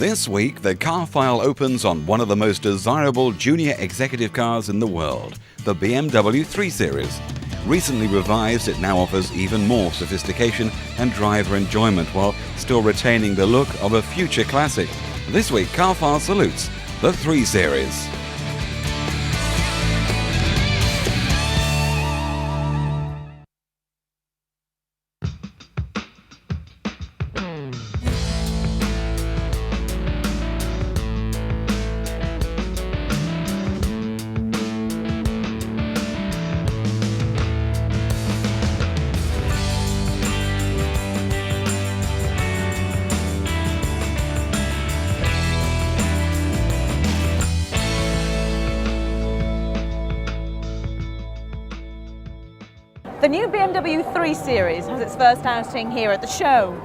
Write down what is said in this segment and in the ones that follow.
This week, the car file opens on one of the most desirable junior executive cars in the world, the BMW 3 Series. Recently revised, it now offers even more sophistication and driver enjoyment while still retaining the look of a future classic. This week, Car File salutes the 3 Series. The new BMW 3 Series has its first outing here at the show.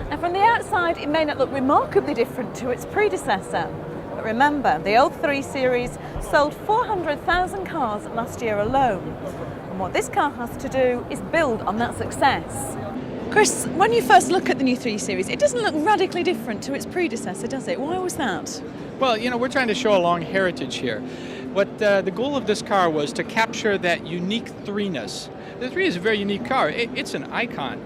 And from the outside, it may not look remarkably different to its predecessor. But remember, the old 3 Series sold 400,000 cars last year alone. And what this car has to do is build on that success. Chris, when you first look at the new 3 Series, it doesn't look radically different to its predecessor, does it? Why was that? Well, we're trying to show a long heritage here. What the goal of this car was to capture that unique 3-ness. The 3 is a very unique car. It's an icon.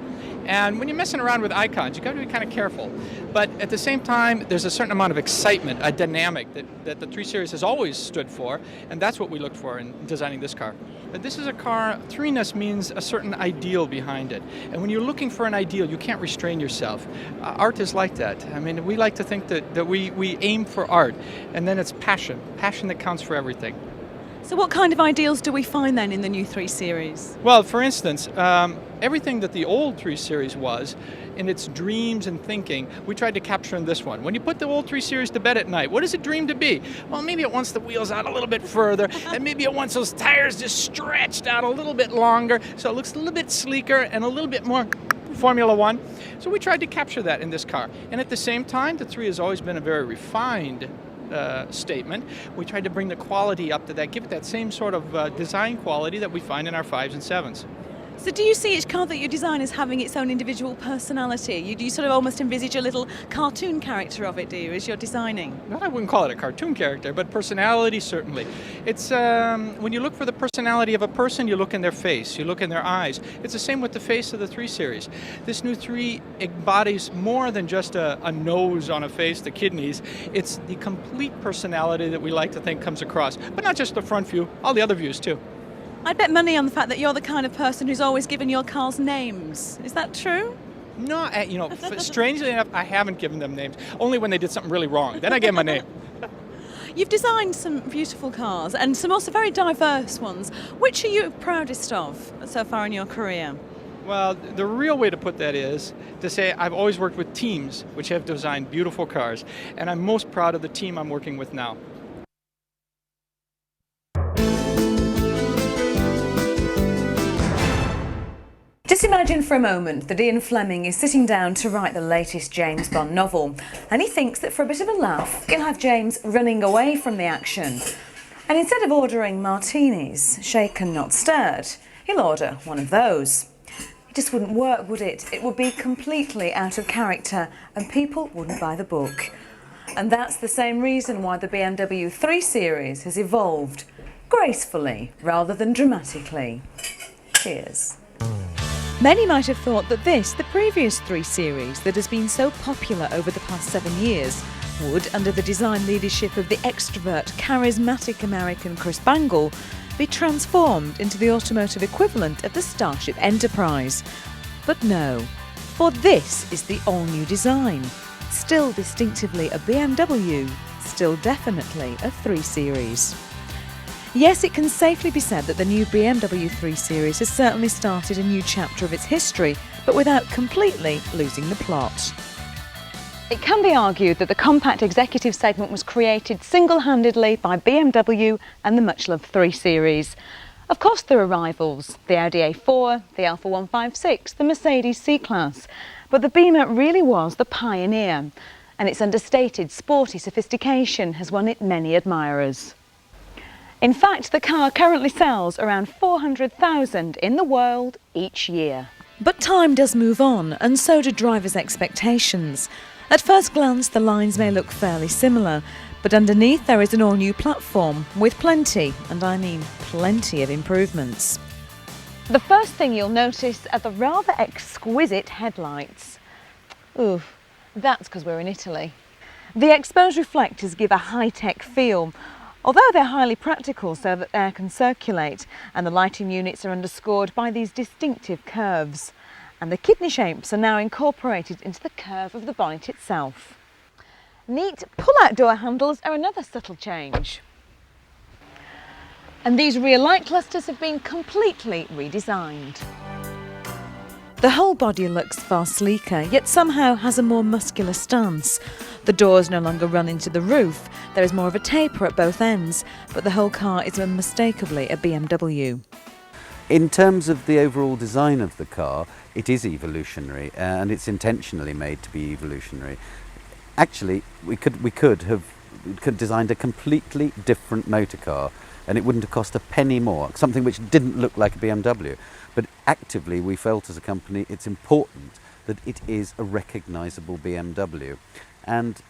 And when you're messing around with icons, you've got to be kind of careful. But at the same time, there's a certain amount of excitement, a dynamic that the 3 Series has always stood for, and that's what we looked for in designing this car. But this is a car, 3-ness means a certain ideal behind it. And when you're looking for an ideal, you can't restrain yourself. Art is like that. I mean, we like to think that we aim for art, and then it's passion that counts for everything. So what kind of ideals do we find then in the new 3 Series? Well, for instance, everything that the old 3 Series was, in its dreams and thinking, we tried to capture in this one. When you put the old 3 Series to bed at night, what does it dream to be? Well, maybe it wants the wheels out a little bit further, and maybe it wants those tires just stretched out a little bit longer, so it looks a little bit sleeker and a little bit more Formula One. So we tried to capture that in this car. And at the same time, the 3 has always been a very refined statement. We tried to bring the quality up to that, give it that same sort of design quality that we find in our 5s and 7s. So do you see each car that you design as having its own individual personality? Do you sort of almost envisage a little cartoon character of it, do you, as you're designing? Well, I wouldn't call it a cartoon character, but personality certainly. It's when you look for the personality of a person, you look in their face, you look in their eyes. It's the same with the face of the 3 Series. This new 3 embodies more than just a nose on a face, the kidneys. It's the complete personality that we like to think comes across, but not just the front view, all the other views too. I'd bet money on the fact that you're the kind of person who's always given your cars names. Is that true? No, strangely enough, I haven't given them names. Only when they did something really wrong. Then I gave them a name. You've designed some beautiful cars and some also very diverse ones. Which are you proudest of so far in your career? Well, the real way to put that is to say I've always worked with teams which have designed beautiful cars, and I'm most proud of the team I'm working with now. Just imagine for a moment that Ian Fleming is sitting down to write the latest James Bond novel, and he thinks that for a bit of a laugh, he'll have James running away from the action. And instead of ordering martinis, shaken not stirred, he'll order one of those. It just wouldn't work, would it? It would be completely out of character, and people wouldn't buy the book. And that's the same reason why the BMW 3 Series has evolved gracefully rather than dramatically. Cheers. Many might have thought that this, the previous 3 Series that has been so popular over the past 7 years, would, under the design leadership of the extrovert, charismatic American Chris Bangle, be transformed into the automotive equivalent of the Starship Enterprise. But no, for this is the all-new design. Still distinctively a BMW, still definitely a 3 Series. Yes, it can safely be said that the new BMW 3 Series has certainly started a new chapter of its history, but without completely losing the plot. It can be argued that the compact executive segment was created single-handedly by BMW and the much-loved 3 Series. Of course there are rivals, the Audi A4, the Alfa 156, the Mercedes C-Class, but the Beamer really was the pioneer, and its understated sporty sophistication has won it many admirers. In fact, the car currently sells around 400,000 in the world each year. But time does move on, and so do drivers' expectations. At first glance, the lines may look fairly similar, but underneath there is an all-new platform with plenty, and I mean plenty of improvements. The first thing you'll notice are the rather exquisite headlights. Ooh, that's because we're in Italy. The exposed reflectors give a high-tech feel, although they're highly practical so that air can circulate, and the lighting units are underscored by these distinctive curves. And the kidney shapes are now incorporated into the curve of the bonnet itself. Neat pull-out door handles are another subtle change. And these rear light clusters have been completely redesigned. The whole body looks far sleeker, yet somehow has a more muscular stance. The doors no longer run into the roof, there is more of a taper at both ends, but the whole car is unmistakably a BMW. In terms of the overall design of the car, it is evolutionary, and it's intentionally made to be evolutionary. Actually, we could have designed a completely different motor car, and it wouldn't have cost a penny more, something which didn't look like a BMW. But actively, we felt as a company it's important that it is a recognisable BMW. And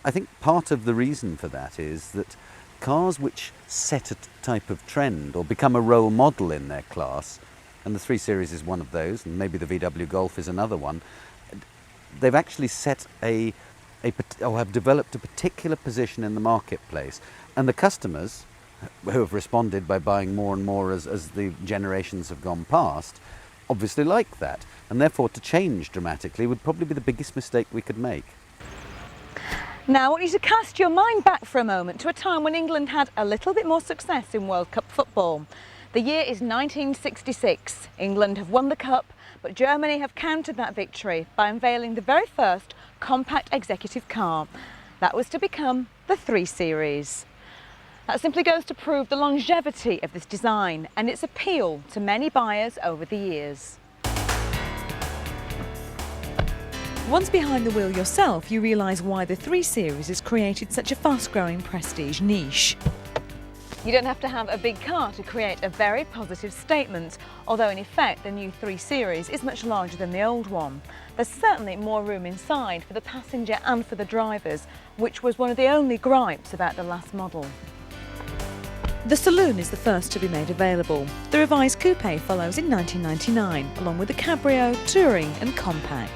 I think part of the reason for that is that cars which set a type of trend or become a role model in their class, and the 3 Series is one of those, and maybe the VW Golf is another one, they've actually set or have developed a particular position in the marketplace. And the customers, who have responded by buying more and more as the generations have gone past, obviously like that. And therefore to change dramatically would probably be the biggest mistake we could make. Now I want you to cast your mind back for a moment to a time when England had a little bit more success in World Cup football. The year is 1966. England have won the Cup, but Germany have countered that victory by unveiling the very first compact executive car. That was to become the 3 Series. That simply goes to prove the longevity of this design and its appeal to many buyers over the years. Once behind the wheel yourself, you realise why the 3 Series has created such a fast-growing prestige niche. You don't have to have a big car to create a very positive statement, although in effect the new 3 Series is much larger than the old one. There's certainly more room inside for the passenger and for the drivers, which was one of the only gripes about the last model. The saloon is the first to be made available. The revised coupe follows in 1999, along with the cabrio, touring and compact.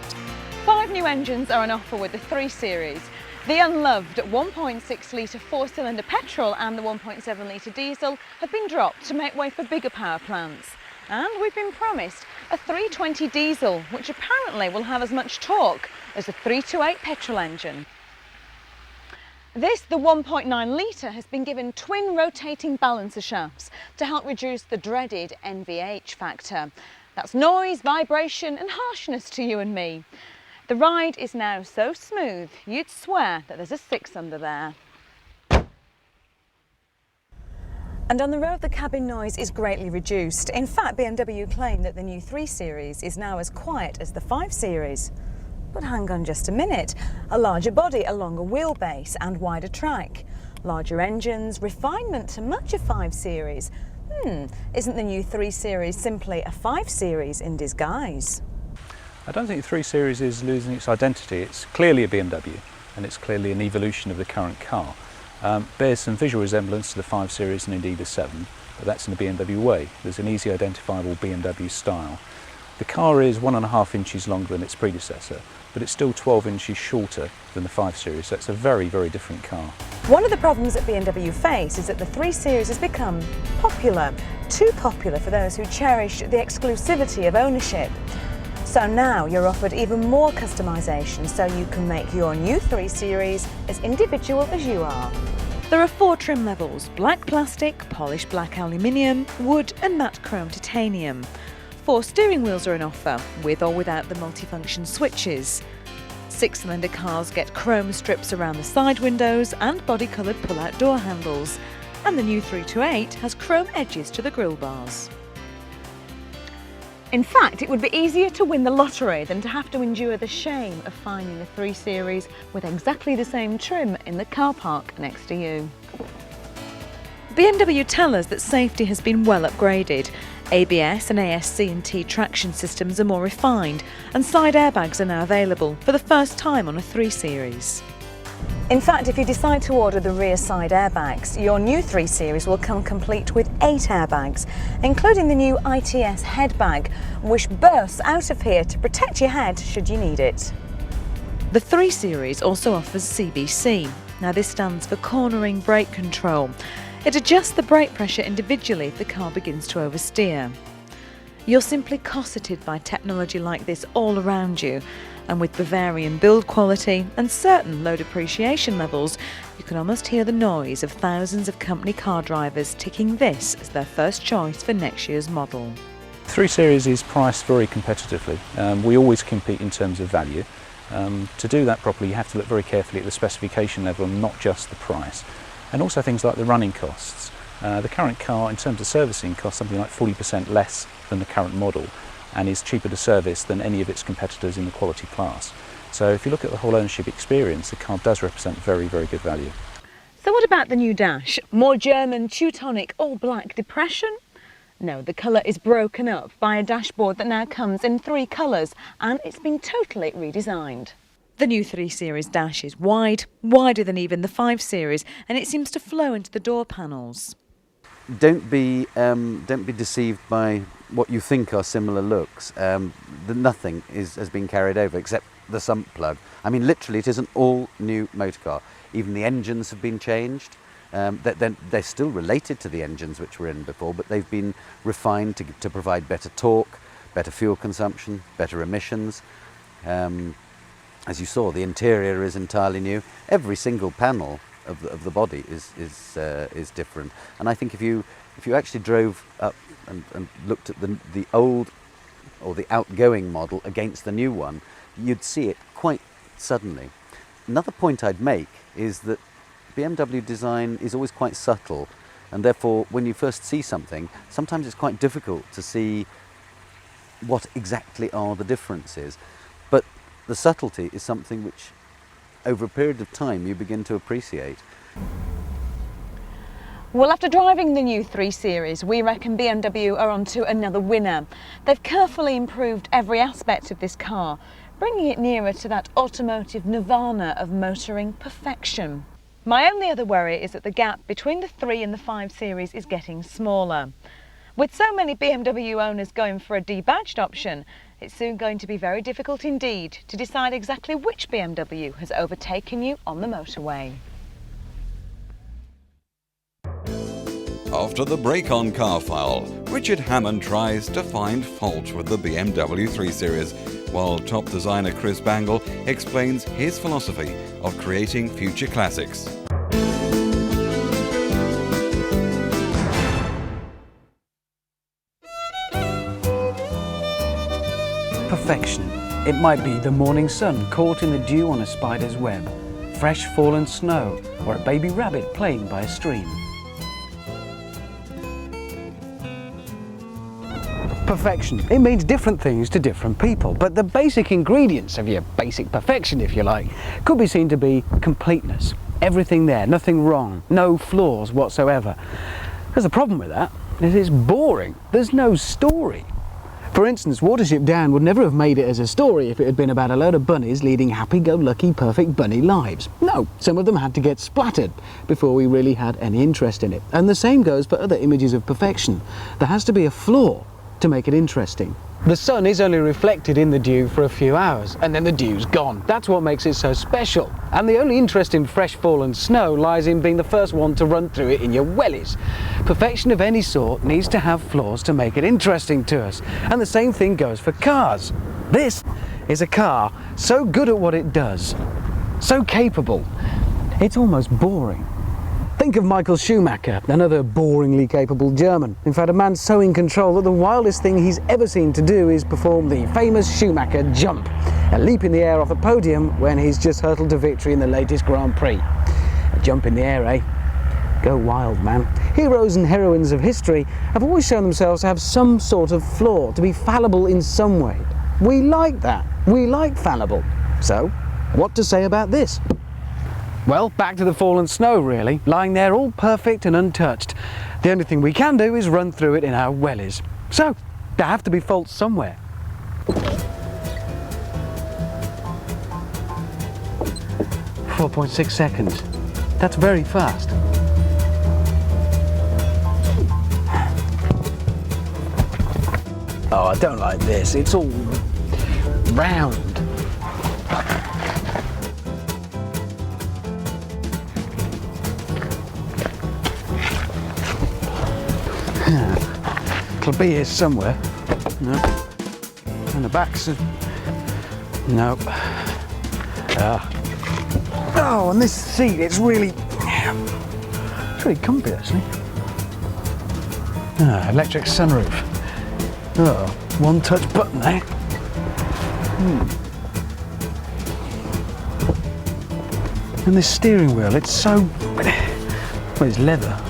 5 new engines are on offer with the 3 Series. The unloved 1.6-litre 4-cylinder petrol and the 1.7-litre diesel have been dropped to make way for bigger power plants. And we've been promised a 320 diesel, which apparently will have as much torque as a 328 petrol engine. The 1.9-litre has been given twin rotating balancer shafts to help reduce the dreaded NVH factor. That's noise, vibration and harshness to you and me. The ride is now so smooth, you'd swear that there's a 6 under there. And on the road, the cabin noise is greatly reduced. In fact, BMW claim that the new 3 Series is now as quiet as the 5 Series. But hang on just a minute. A larger body, a longer wheelbase and wider track. Larger engines, refinement to match a 5 Series. Isn't the new 3 Series simply a 5 Series in disguise? I don't think the 3 Series is losing its identity. It's clearly a BMW and it's clearly an evolution of the current car. Bears some visual resemblance to the 5 Series and indeed the 7, but that's in the BMW way. There's an easy identifiable BMW style. The car is 1.5 inches longer than its predecessor, but it's still 12 inches shorter than the 5 Series, so it's a very, very different car. One of the problems that BMW face is that the 3 Series has become popular, too popular for those who cherish the exclusivity of ownership. So now you're offered even more customisation so you can make your new 3 Series as individual as you are. There are 4 trim levels: black plastic, polished black aluminium, wood and matte chrome titanium. 4 steering wheels are on offer, with or without the multifunction switches. 6-cylinder cars get chrome strips around the side windows and body-coloured pull-out door handles. And the new 328 has chrome edges to the grille bars. In fact, it would be easier to win the lottery than to have to endure the shame of finding the 3 Series with exactly the same trim in the car park next to you. BMW tell us that safety has been well upgraded. ABS and ASC&T traction systems are more refined, and side airbags are now available for the first time on a 3 Series. In fact, if you decide to order the rear side airbags, your new 3 Series will come complete with 8 airbags, including the new ITS head bag, which bursts out of here to protect your head should you need it. The 3 Series also offers CBC. Now this stands for cornering brake control. It adjusts the brake pressure individually if the car begins to oversteer. You're simply cosseted by technology like this all around you, and with Bavarian build quality and certain low depreciation levels, you can almost hear the noise of thousands of company car drivers ticking this as their first choice for next year's model. 3 Series is priced very competitively. We always compete in terms of value. To do that properly, you have to look very carefully at the specification level and not just the price. And also things like the running costs. The current car, in terms of servicing, costs something like 40% less than the current model and is cheaper to service than any of its competitors in the quality class. So if you look at the whole ownership experience, the car does represent very, very good value. So what about the new dash? More German, Teutonic, all-black depression? No, the colour is broken up by a dashboard that now comes in 3 colours, and it's been totally redesigned. The new 3 Series dash is wide, wider than even the 5 Series, and it seems to flow into the door panels. Don't be deceived by what you think are similar looks. Nothing has been carried over except the sump plug. I mean, literally, it is an all-new motor car. Even the engines have been changed. They're still related to the engines which were in before, but they've been refined to provide better torque, better fuel consumption, better emissions. As you saw, the interior is entirely new. Every single panel of the body is different. And I think if you actually drove up and looked at the old or the outgoing model against the new one, you'd see it quite suddenly. Another point I'd make is that BMW design is always quite subtle, and therefore when you first see something, sometimes it's quite difficult to see what exactly are the differences. But the subtlety is something which, over a period of time, you begin to appreciate. Well, after driving the new 3 Series, we reckon BMW are on to another winner. They've carefully improved every aspect of this car, bringing it nearer to that automotive nirvana of motoring perfection. My only other worry is that the gap between the 3 and the 5 Series is getting smaller. With so many BMW owners going for a debadged option, it's soon going to be very difficult indeed to decide exactly which BMW has overtaken you on the motorway. After the break on Car File, Richard Hammond tries to find fault with the BMW 3 Series, while top designer Chris Bangle explains his philosophy of creating future classics. Perfection. It might be the morning sun caught in the dew on a spider's web, fresh fallen snow, or a baby rabbit playing by a stream. Perfection. It means different things to different people, but the basic ingredients of your basic perfection, if you like, could be seen to be completeness. Everything there, nothing wrong, no flaws whatsoever. There's a problem with that, is it's boring. There's no story. For instance, Watership Down would never have made it as a story if it had been about a load of bunnies leading happy-go-lucky, perfect bunny lives. No, some of them had to get splattered before we really had any interest in it. And the same goes for other images of perfection. There has to be a flaw to make it interesting. The sun is only reflected in the dew for a few hours, and then the dew's gone. That's what makes it so special. And the only interest in fresh fallen snow lies in being the first one to run through it in your wellies. Perfection of any sort needs to have flaws to make it interesting to us. And the same thing goes for cars. This is a car so good at what it does, so capable, it's almost boring. Think of Michael Schumacher, another boringly capable German. In fact, a man so in control that the wildest thing he's ever seen to do is perform the famous Schumacher jump, a leap in the air off a podium when he's just hurtled to victory in the latest Grand Prix. A jump in the air, eh? Go wild, man. Heroes and heroines of history have always shown themselves to have some sort of flaw, to be fallible in some way. We like that. We like fallible. So, what to say about this? Well, back to the fallen snow really, lying there all perfect and untouched. The only thing we can do is run through it in our wellies. So, there have to be faults somewhere. 4.6 seconds. That's very fast. Oh, I don't like this. It's all round. It'll be here somewhere. No. And the backs of... No. Oh, and this seat, it's really comfy actually. Electric sunroof. Oh, one touch button there. And this steering wheel, it's so... well, it's leather.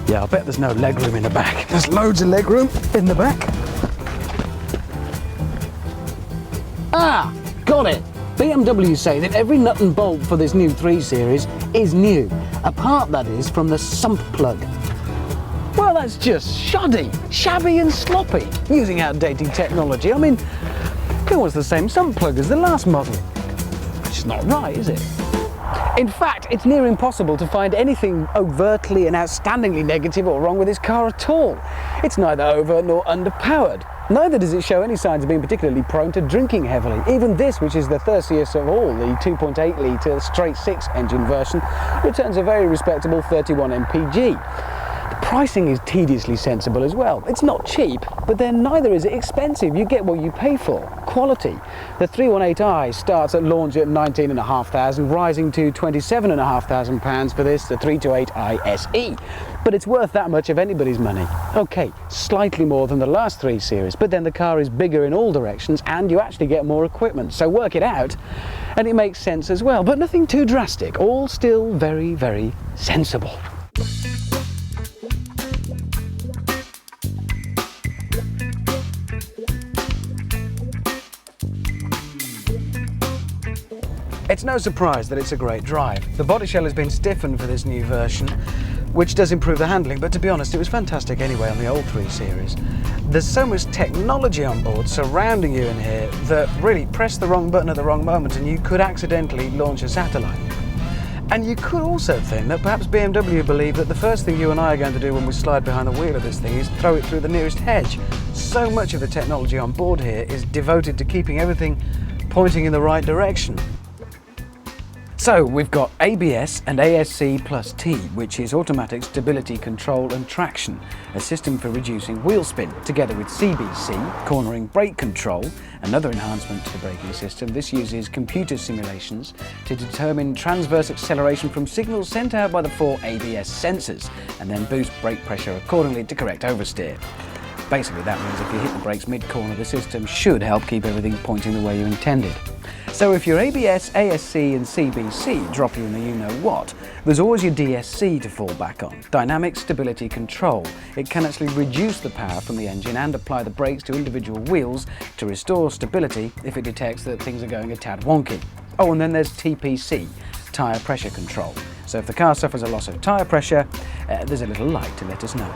Yeah, I bet there's no legroom in the back. There's loads of legroom in the back. Ah, got it. BMW say that every nut and bolt for this new 3 Series is new, apart that is from the sump plug. Well, that's just shoddy, shabby and sloppy, using outdated technology. I mean, it was the same sump plug as the last model. It's not right, is it? In fact, it's near impossible to find anything overtly and outstandingly negative or wrong with this car at all. It's neither over nor underpowered. Neither does it show any signs of being particularly prone to drinking heavily. Even this, which is the thirstiest of all, the 2.8 litre straight 6 engine version, returns a very respectable 31 mpg. The pricing is tediously sensible as well. It's not cheap, but then neither is it expensive. You get what you pay for. Quality. The 318i starts at launch at £19,500, rising to £27,500 for this, the 328i SE. But it's worth that much of anybody's money. Okay, slightly more than the last 3 Series, but then the car is bigger in all directions and you actually get more equipment. So work it out, and it makes sense as well, but nothing too drastic. All still very, very sensible. It's no surprise that it's a great drive. The body shell has been stiffened for this new version, which does improve the handling, but to be honest, it was fantastic anyway on the old 3 Series. There's so much technology on board surrounding you in here that really press the wrong button at the wrong moment and you could accidentally launch a satellite. And you could also think that perhaps BMW believe that the first thing you and I are going to do when we slide behind the wheel of this thing is throw it through the nearest hedge. So much of the technology on board here is devoted to keeping everything pointing in the right direction. So we've got ABS and ASC plus T, which is automatic stability control and traction, a system for reducing wheel spin, together with CBC, cornering brake control, another enhancement to the braking system. This uses computer simulations to determine transverse acceleration from signals sent out by the 4 ABS sensors, and then boost brake pressure accordingly to correct oversteer. Basically that means if you hit the brakes mid-corner, the system should help keep everything pointing the way you intended. So if your ABS, ASC and CBC drop you in the you-know-what, there's always your DSC to fall back on, Dynamic Stability Control. It can actually reduce the power from the engine and apply the brakes to individual wheels to restore stability if it detects that things are going a tad wonky. Oh, and then there's TPC, Tyre Pressure Control. So if the car suffers a loss of tyre pressure, there's a little light to let us know.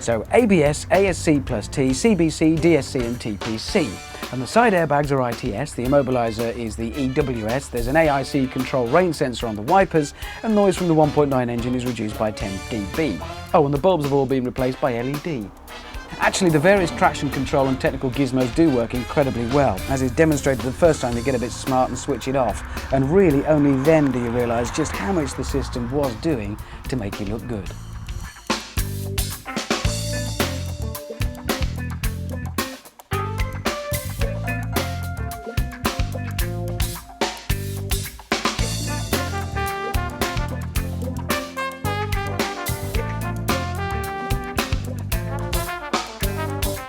So ABS, ASC plus T, CBC, DSC and TPC. And the side airbags are ITS, the immobiliser is the EWS, there's an AIC control rain sensor on the wipers, and noise from the 1.9 engine is reduced by 10 dB. Oh, and the bulbs have all been replaced by LED. Actually, the various traction control and technical gizmos do work incredibly well, as is demonstrated the first time you get a bit smart and switch it off. And really only then do you realise just how much the system was doing to make you look good.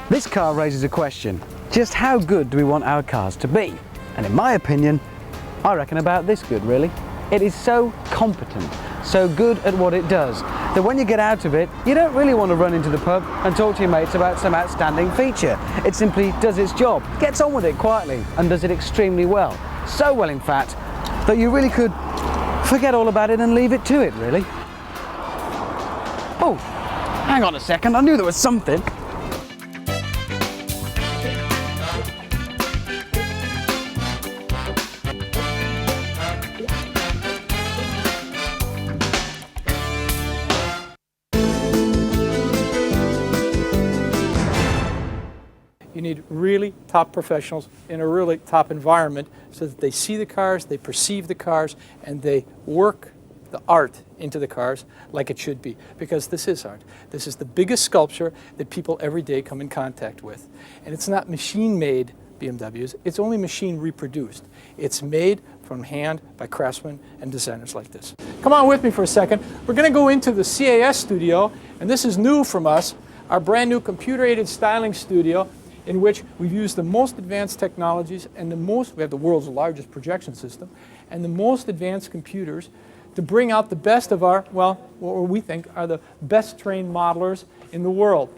This car raises a question. Just how good do we want our cars to be? And in my opinion, I reckon about this good, really. It is so competent, so good at what it does, that when you get out of it, you don't really want to run into the pub and talk to your mates about some outstanding feature. It simply does its job, gets on with it quietly, and does it extremely well. So well, in fact, that you really could forget all about it and leave it to it, really. Oh, hang on a second, I knew there was something. You need really top professionals in a really top environment so that they see the cars, they perceive the cars, and they work the art into the cars like it should be. Because this is art. This is the biggest sculpture that people every day come in contact with. And it's not machine-made BMWs, it's only machine reproduced. It's made from hand by craftsmen and designers like this. Come on with me for a second. We're going to go into the CAS studio, and this is new from us, our brand new computer-aided styling studio, in which we've used the most advanced technologies and we have the world's largest projection system, and the most advanced computers to bring out the best of our, well, what we think are the best trained modelers in the world.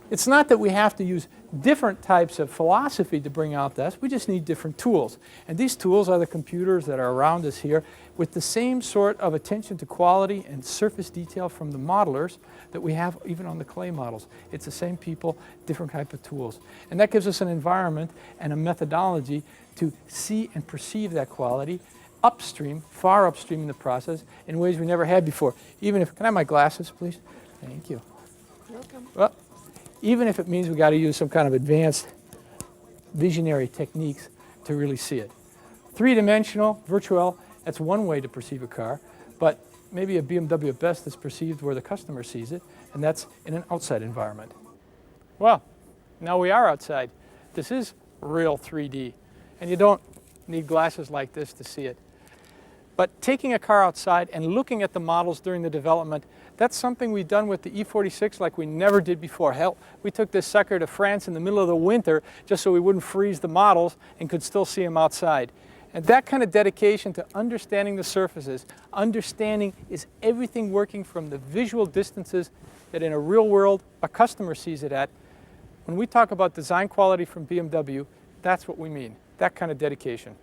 It's not that we have to use different types of philosophy to bring out this, we just need different tools. And these tools are the computers that are around us here with the same sort of attention to quality and surface detail from the modelers that we have even on the clay models. It's the same people, different type of tools. And that gives us an environment and a methodology to see and perceive that quality upstream, far upstream in the process, in ways we never had before. Even if, can I have my glasses, please? Thank you. Welcome. Well, even if it means we got to use some kind of advanced visionary techniques to really see it. Three-dimensional, virtual, that's one way to perceive a car, but maybe a BMW at best is perceived where the customer sees it, and that's in an outside environment. Well, now we are outside. This is real 3D, and you don't need glasses like this to see it. But taking a car outside and looking at the models during the development, that's something we've done with the E46 like we never did before. Hell, we took this sucker to France in the middle of the winter just so we wouldn't freeze the models and could still see them outside. And that kind of dedication to understanding the surfaces, understanding is everything working from the visual distances that in a real world a customer sees it at. When we talk about design quality from BMW, that's what we mean, that kind of dedication.